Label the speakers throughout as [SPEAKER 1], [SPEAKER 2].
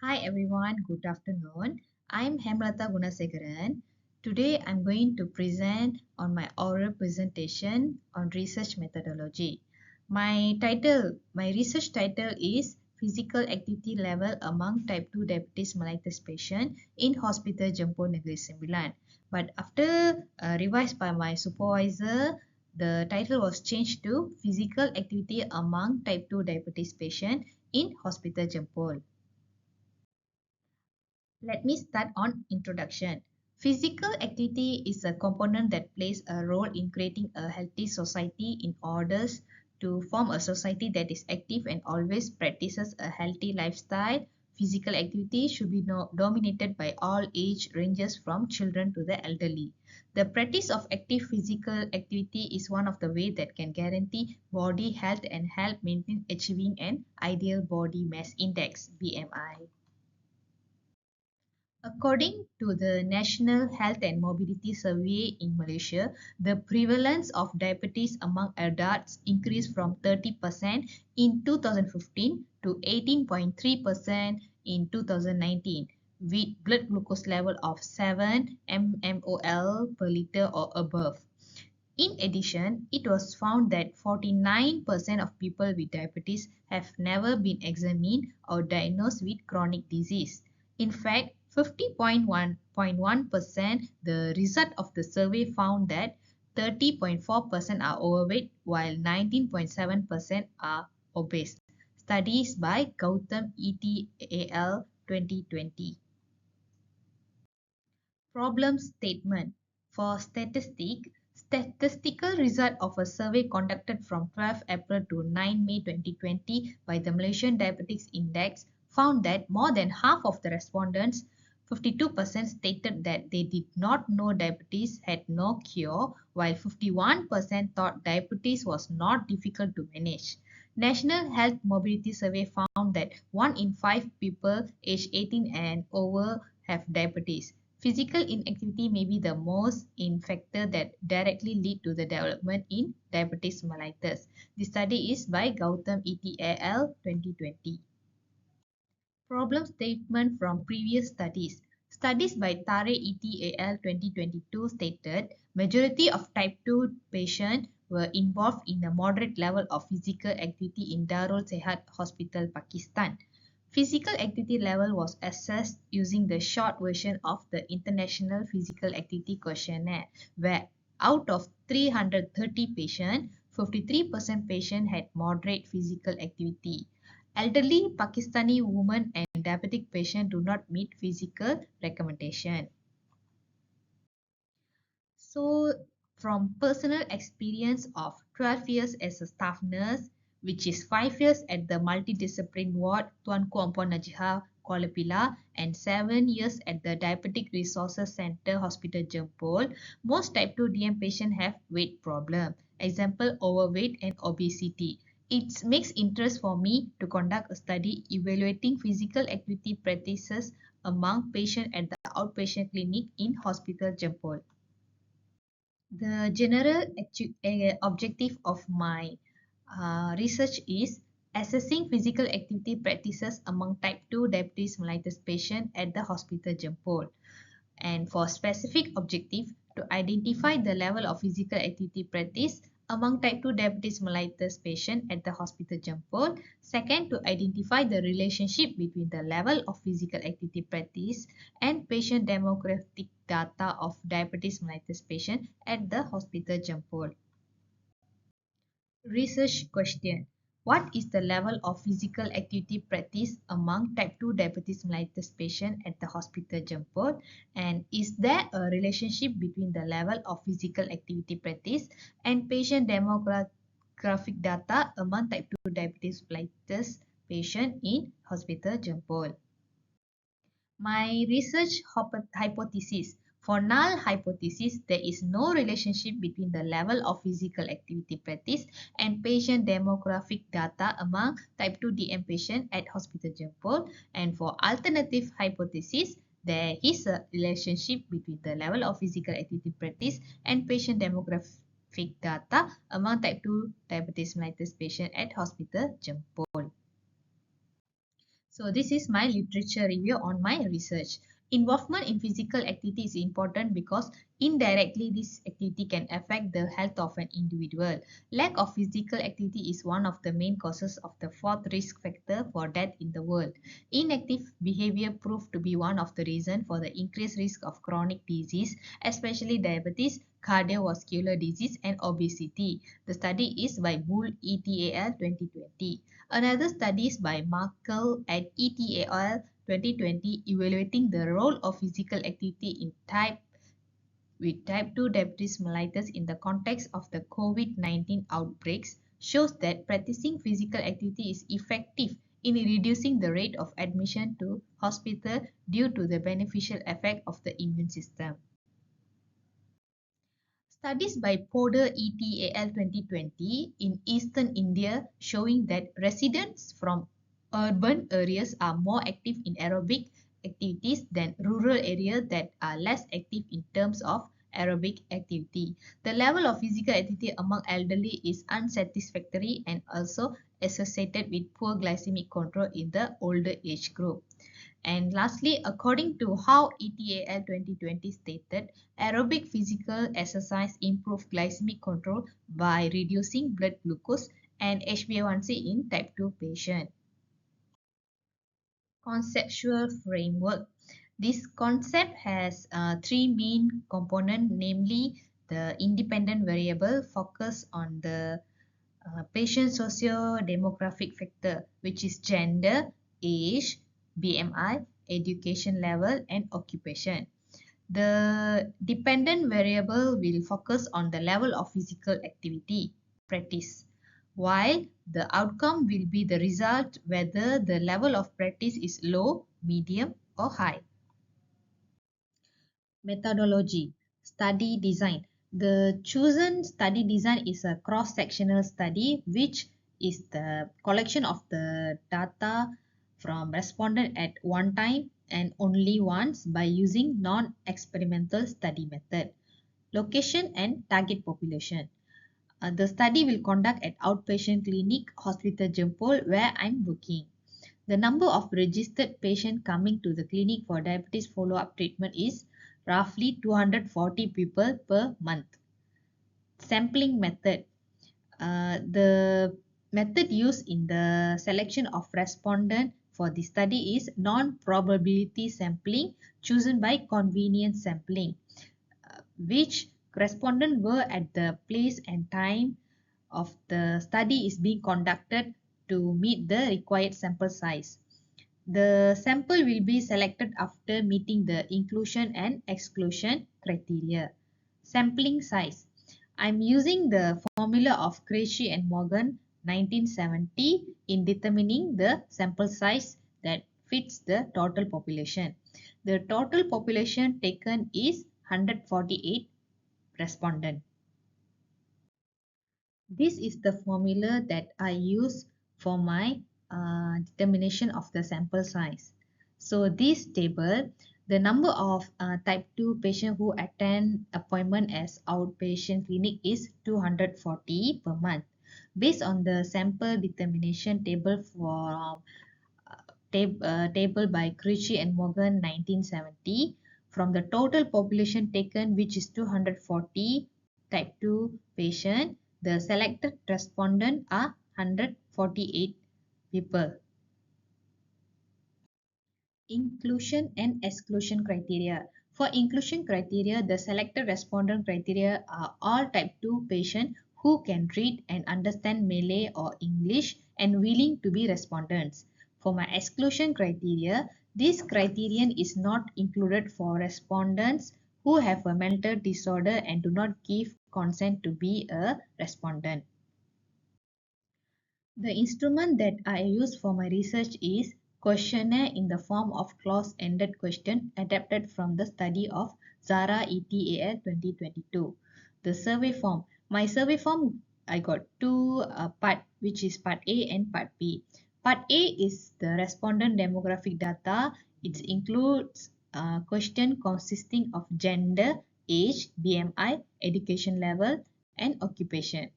[SPEAKER 1] Hi everyone, good afternoon. I'm C.Gunasegaran. Today I'm going to present on my oral presentation on research methodology. My research title is Physical Activity Level Among Type 2 Diabetes Mellitus Patient in Hospital Jempol Negeri Sembilan. But after revised by my supervisor, the title was changed to Physical Activity Among Type 2 Diabetes Patient in Hospital Jempol. Let me start on introduction. Physical activity is a component that plays a role in creating a healthy society in order to form a society that is active and always practices a healthy lifestyle. Physical activity should be dominated by all age ranges from children to the elderly. The practice of active physical activity is one of the ways that can guarantee body health and help maintain achieving an ideal body mass index (BMI). According to the National Health and Mobility Survey in Malaysia, the prevalence of diabetes among adults increased from 30% in 2015 to 18.3% in 2019, with blood glucose level of 7 mmol per liter or above. In addition, it was found that 49% of people with diabetes have never been examined or diagnosed with chronic disease. In fact, 50.1% the result of the survey found that 30.4% are overweight while 19.7% are obese. Studies by Gautam et al. 2020. Problem statement. For statistical result of a survey conducted from 12 April to 9 May 2020 by the Malaysian Diabetics Index found that more than half of the respondents, 52% stated that they did not know diabetes had no cure, while 51% thought diabetes was not difficult to manage. National Health Mobility Survey found that 1 in 5 people aged 18 and over have diabetes. Physical inactivity may be the most in factor that directly lead to the development in diabetes mellitus. The study is by Gautam et al. 2020. Problem statement from previous studies. Studies by Tare et al. 2022 stated majority of type 2 patients were involved in a moderate level of physical activity in Darul Sehat Hospital, Pakistan. Physical activity level was assessed using the short version of the International Physical Activity Questionnaire, where out of 330 patients, 53% patients had moderate physical activity. Elderly Pakistani women and diabetic patients do not meet physical recommendation. So, from personal experience of 12 years as a staff nurse, which is 5 years at the multidiscipline ward Tuanku Ampon Najihah, Kuala Pilah, and 7 years at the Diabetic Resources Centre Hospital Jempol, most type 2 DM patients have weight problem. Example, overweight and obesity. It makes interest for me to conduct a study evaluating physical activity practices among patients at the outpatient clinic in Hospital Jempol. The general objective of my research is assessing physical activity practices among type 2 diabetes mellitus patients at the Hospital Jempol. And for specific objective, to identify the level of physical activity practice among type 2 diabetes mellitus patient at the Hospital Jempol. Second, to identify the relationship between the level of physical activity practice and patient demographic data of diabetes mellitus patient at the Hospital Jempol. Research question. What is the level of physical activity practice among type 2 diabetes mellitus patients at the Hospital Jempol? And is there a relationship between the level of physical activity practice and patient demographic data among type 2 diabetes mellitus patients in Hospital Jempol? My research hypothesis. For null hypothesis, there is no relationship between the level of physical activity practice and patient demographic data among type 2 DM patients at Hospital Jempol. And for alternative hypothesis, there is a relationship between the level of physical activity practice and patient demographic data among type 2 diabetes mellitus patients at Hospital Jempol. So this is my literature review on my research. Involvement in physical activity is important because indirectly this activity can affect the health of an individual. Lack of physical activity is one of the main causes of the fourth risk factor for death in the world. Inactive behavior proved to be one of the reasons for the increased risk of chronic disease, especially diabetes, cardiovascular disease, and obesity. The study is by Bull et al. 2020. Another study is by Markle at ETAL 2020 evaluating the role of physical activity in type 2 diabetes mellitus in the context of the COVID-19 outbreaks shows that practicing physical activity is effective in reducing the rate of admission to hospital due to the beneficial effect of the immune system. Studies by Poder et al. 2020 in eastern India showing that residents from urban areas are more active in aerobic activities than rural areas that are less active in terms of aerobic activity. The level of physical activity among elderly is unsatisfactory and also associated with poor glycemic control in the older age group. And lastly, according to how ETAL 2020 stated, aerobic physical exercise improves glycemic control by reducing blood glucose and HbA1c in type 2 patient. Conceptual framework. This concept has three main components, namely the independent variable focus on the patient socio-demographic factor, which is gender, age, BMI, education level, and occupation. The dependent variable will focus on the level of physical activity practice, while the outcome will be the result whether the level of practice is low, medium, or high. Methodology, study design. The chosen study design is a cross-sectional study which is the collection of the data from respondent at one time and only once by using non-experimental study method. Location and target population. The study will conduct at outpatient clinic Hospital Jempol where I'm working. The number of registered patients coming to the clinic for diabetes follow-up treatment is roughly 240 people per month. Sampling method. The method used in the selection of respondent for the study is non-probability sampling chosen by convenience sampling, which respondents were at the place and time of the study is being conducted to meet the required sample size. The sample will be selected after meeting the inclusion and exclusion criteria. Sampling size. I'm using the formula of Krejci and Morgan 1970 in determining the sample size that fits the total population. The total population taken is 148 respondents. This is the formula that I use for my determination of the sample size. So this table, the number of type 2 patients who attend appointment as outpatient clinic is 240 per month. Based on the sample determination table from table by Krejci and Morgan 1970, from the total population taken, which is 240 type 2 patient, the selected respondent are 148 people. Inclusion and exclusion criteria. For inclusion criteria, the selected respondent criteria are all type 2 patients who can read and understand Malay or English and willing to be respondents. For my exclusion criteria, this criterion is not included for respondents who have a mental disorder and do not give consent to be a respondent. The instrument that I use for my research is questionnaire in the form of clause-ended question adapted from the study of Zara et al. 2022. The survey form. My survey form, I got two part, which is part A and part B. Part A is the respondent demographic data. It includes question consisting of gender, age, BMI, education level, and occupation.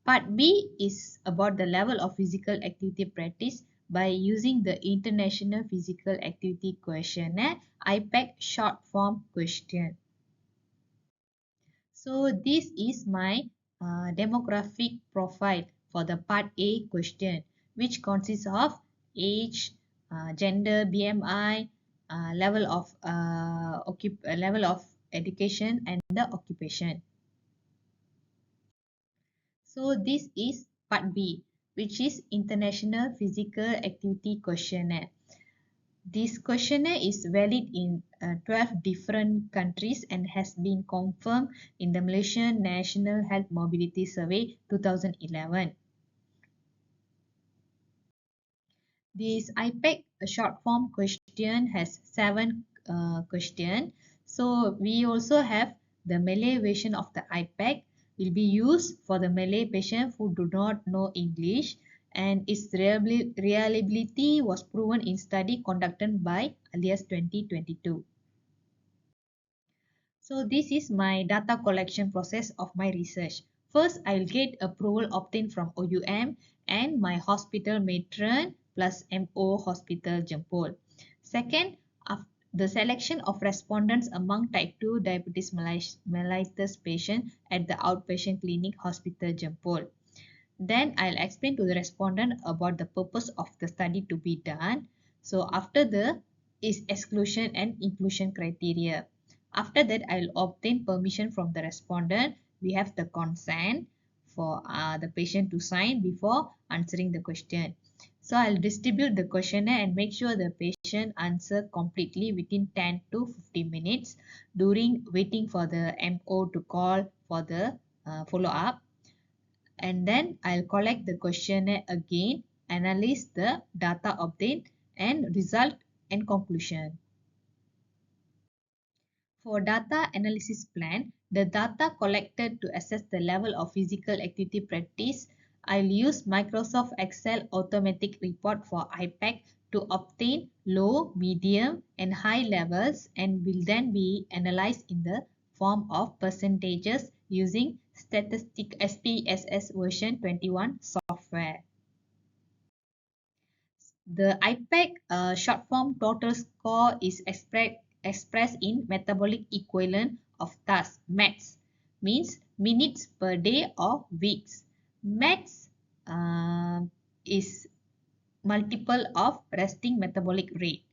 [SPEAKER 1] Part B is about the level of physical activity practice by using the International Physical Activity Questionnaire IPAC short form question. So this is my demographic profile for the part A question, which consists of age, gender, BMI, level of education, and the occupation. So this is part B, which is International Physical Activity Questionnaire. This questionnaire is valid in 12 different countries and has been confirmed in the Malaysian National Health Mobility Survey 2011. This IPAC short form question has 7 questions. So we also have the Malay version of the IPAC will be used for the Malay patient who do not know English, and its reliability was proven in study conducted by alias 2022. So this is my data collection process of my research. First, I will get approval obtained from OUM and my hospital matron plus MO Hospital Jempol. Second, the selection of respondents among type 2 diabetes mellitus patients at the outpatient clinic Hospital Jempol. Then I'll explain to the respondent about the purpose of the study to be done. So after the is exclusion and inclusion criteria. After that, I'll obtain permission from the respondent. We have the consent for the patient to sign before answering the question. So I'll distribute the questionnaire and make sure the patient answer completely within 10 to 15 minutes during waiting for the MO to call for the follow-up. And then I'll collect the questionnaire again, analyze the data obtained, and result and conclusion. For data analysis plan, the data collected to assess the level of physical activity practice, I'll use Microsoft Excel automatic report for IPAC to obtain low, medium, and high levels, and will then be analyzed in the form of percentages using statistic SPSS version 21 software. The IPAC short form total score is expressed in metabolic equivalent of tasks, METs, means minutes per day or weeks. METs is multiple of resting metabolic rate.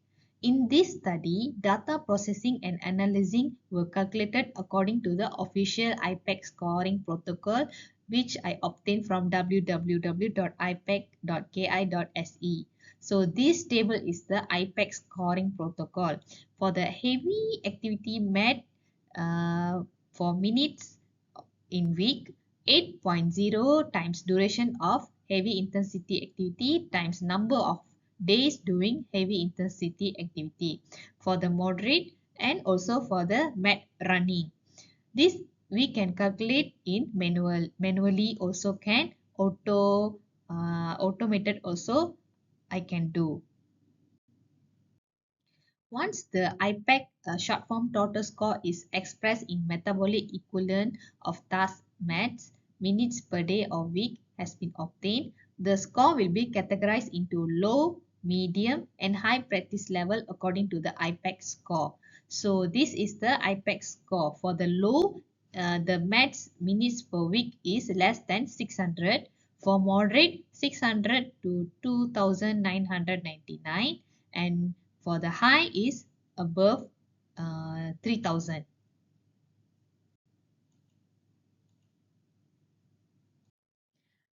[SPEAKER 1] In this study, data processing and analyzing were calculated according to the official IPAC scoring protocol, which I obtained from www.ipac.ki.se. So this table is the IPAC scoring protocol. For the heavy activity MET for minutes in week, 8.0 times duration of heavy intensity activity times number of days doing heavy intensity activity for the moderate and also for the mat running. This we can calculate in manually also can automated also I can do. Once the IPAC short form total score is expressed in metabolic equivalent of task METs, minutes per day or week has been obtained, the score will be categorized into low, medium, and high practice level according to the IPAC score. So this is the IPAC score. For the low, the METs minutes per week is less than 600. For moderate, 600 to 2999, and for the high is above 3000.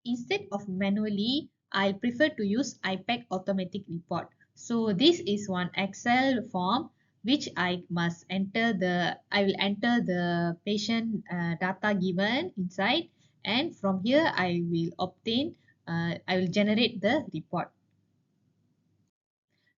[SPEAKER 1] Instead of manually, I prefer to use IPAC automatic report. So this is one Excel form which I will enter the patient data given inside, and from here I will generate the report.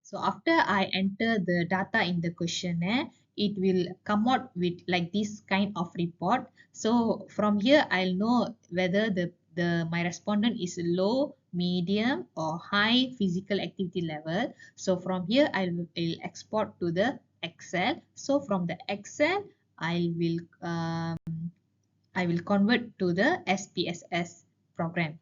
[SPEAKER 1] So after I enter the data in the questionnaire, it will come out with like this kind of report. So from here, I'll know whether my respondent is low, medium, or high physical activity level. So from here, I'll export to the Excel. So from the Excel, I will convert to the SPSS program.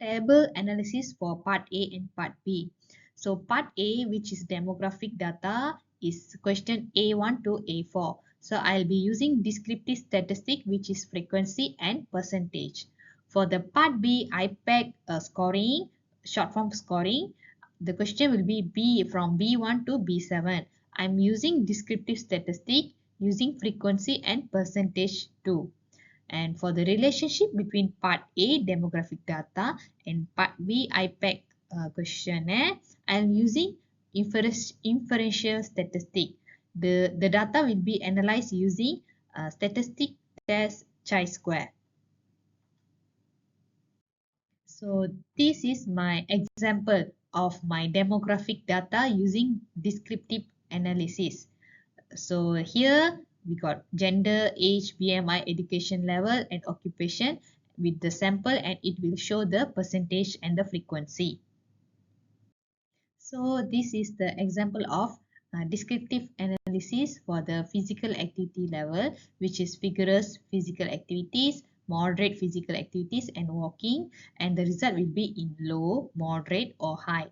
[SPEAKER 1] Table analysis for part A and part B. So part A, which is demographic data, is question A1 to A4. So I'll be using descriptive statistic, which is frequency and percentage. For the part B, IPAC scoring, short form scoring, the question will be B from B1 to B7. I'm using descriptive statistic using frequency and percentage too. And for the relationship between part A demographic data and part B IPAC questionnaire, I am using inferential statistic. The data will be analyzed using statistic test chi-square. So this is my example of my demographic data using descriptive analysis. So here we got gender, age, BMI, education level and occupation with the sample, and it will show the percentage and the frequency. So this is the example of descriptive analysis for the physical activity level, which is vigorous physical activities, moderate physical activities and walking, and the result will be in low, moderate or high.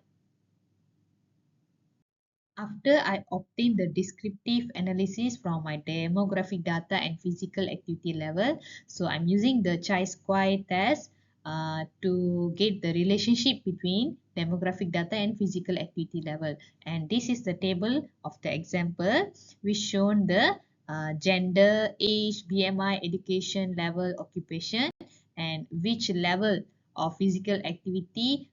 [SPEAKER 1] After I obtain the descriptive analysis from my demographic data and physical activity level, so I'm using the chi-square test to get the relationship between demographic data and physical activity level. And this is the table of the example which shown the gender, age, BMI, education level, occupation, and which level of physical activity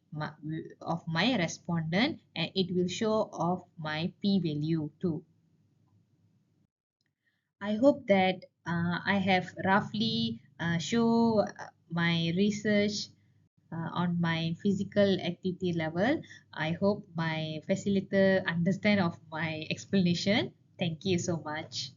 [SPEAKER 1] of my respondent, and it will show of my p-value too. I hope that I have roughly show my research on my physical activity level. I hope my facilitator understand of my explanation. Thank you so much.